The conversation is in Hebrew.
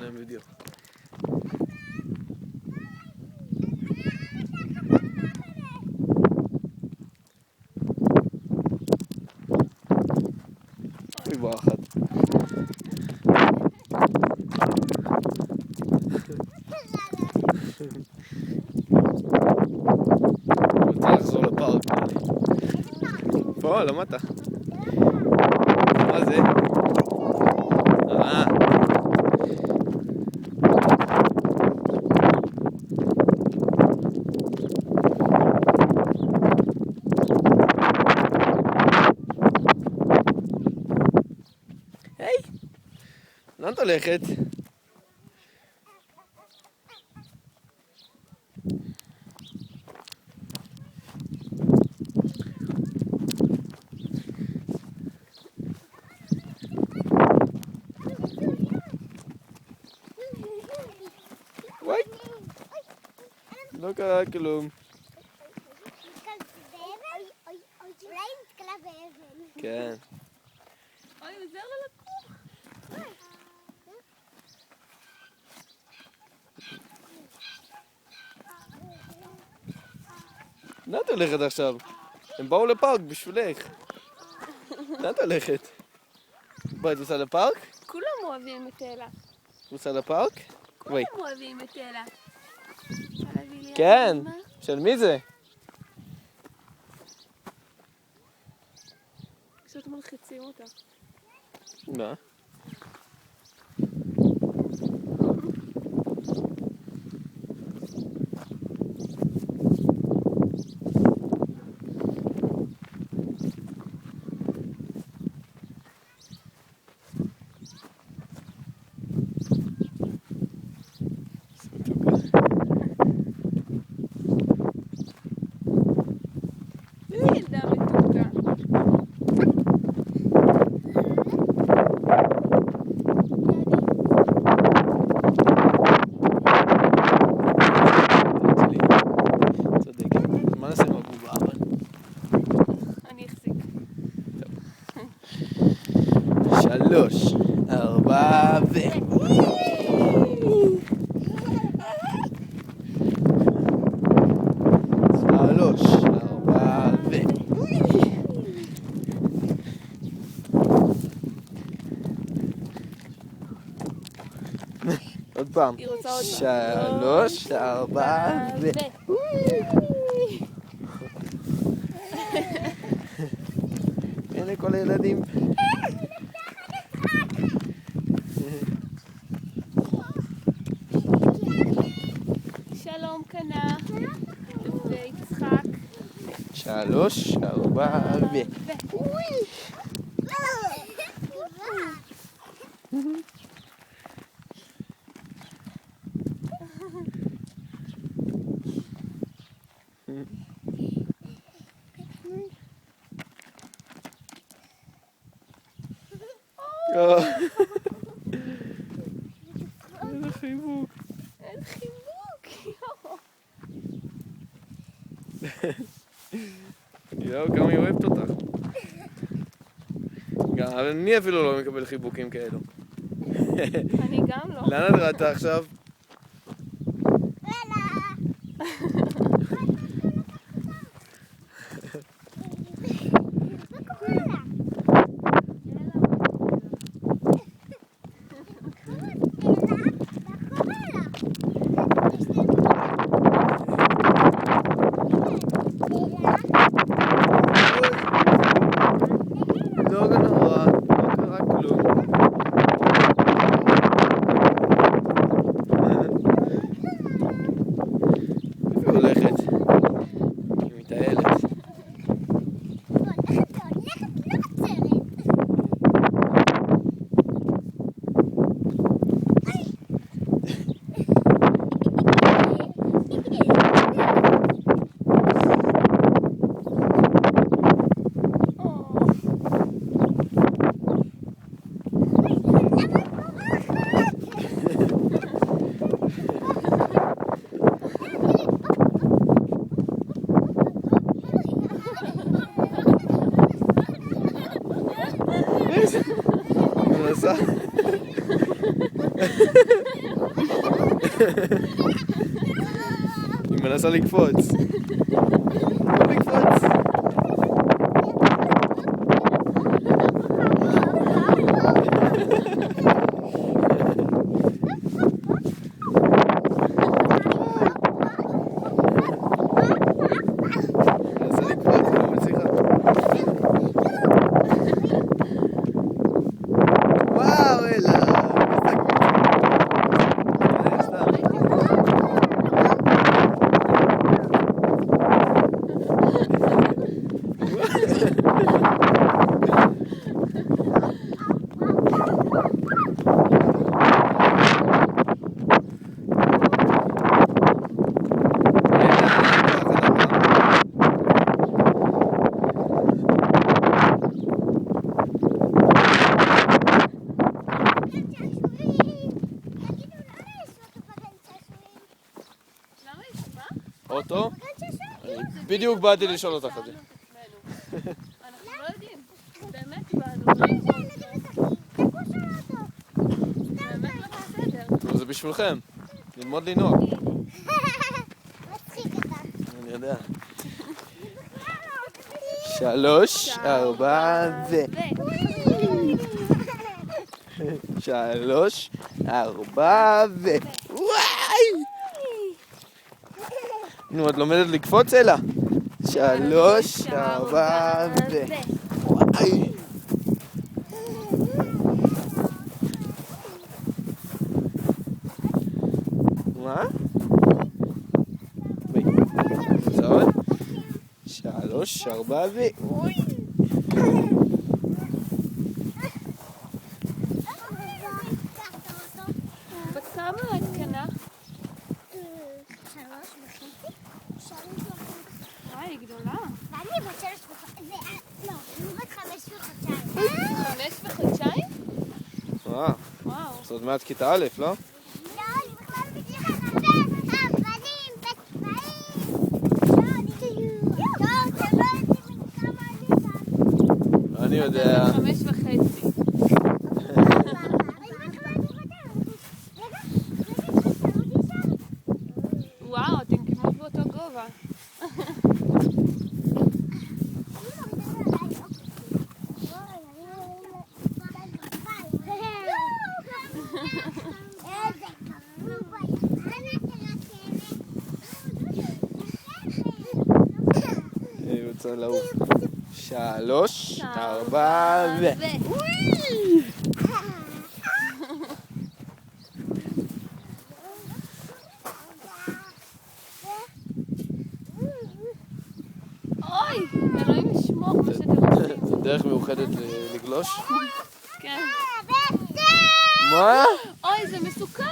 הנה בדיוק. אוי ברחת. רוצה לחזור לפארק. פה, למטה. מה זה? היי! לאן את הולכת? וואי! לא קרה כלום. אולי נתקלה באבן. כן. אוי, עוזר לו לקום. לאן את הולכת עכשיו? הם באו לפארק בשבילך. לאן את הולכת? בואי, את רוצה לפארק? כולם אוהבים את אלה. רוצה לפארק? כולם אוהבים את אלה. כן. של מי זה? פשוט מלחיצים אותה. מה? ילדה מתוקה. צודקת. מה נעשה עם הבובה? אני אחזיק. 3, 4 ו... 3, 4 ו... עוד פעם. היא רוצה עוד 3, 4 ו... הנה כל הילדים. שלום קנה. ויצחק. 3, 4 ו... איזה חיבוק. אין חיבוק. יואו, כמה היא אוהבת אותך. אבל אני אפילו לא מקבל חיבוקים כאלו. אני גם לא. לאן את ראתה עכשיו? לא נורא, לא קרה כלום. איפה היא הולכת? היא מטיילת. מנסה. היא מנסה לקפוץ. לא לקפוץ. מנסה לקפוץ, היא לא מצליחה. וואו, אלה. למה יש מה? אוטו? בדיוק באתי לשאול אותך את זה. אנחנו לא יודעים. באמת באנו. באמת לא בסדר. זה בשבילכם. ללמוד לנהוג. מצחיק אתה. אני יודע. 3, 4 3, 4 וואי! נו, את לומדת לקפוץ אלה? 3, 4 וואי! מה? זה עוד? 3, 4 אוי! בת כמה את קנה? 3.5. וואי, היא גדולה. ואני בת 3.5. לא, אני בת 5 וחודשיים. 5 וחודשיים? וואו, וואו. זאת עוד מעט כיתה א', לא? לא, אני בכלל בדיחה הרבה אבנים וצבעים. לא, אתם לא יודעים כמה אני בת. אני יודע. 5 וחצי. וואו, אתם כמעט באותו גובה. היא רוצה לעוף. 3, 4 אוי, אלוהים ישמור מה שאתם עושים. זה דרך מיוחדת לגלוש? כן. מה? אוי, זה מסוכן.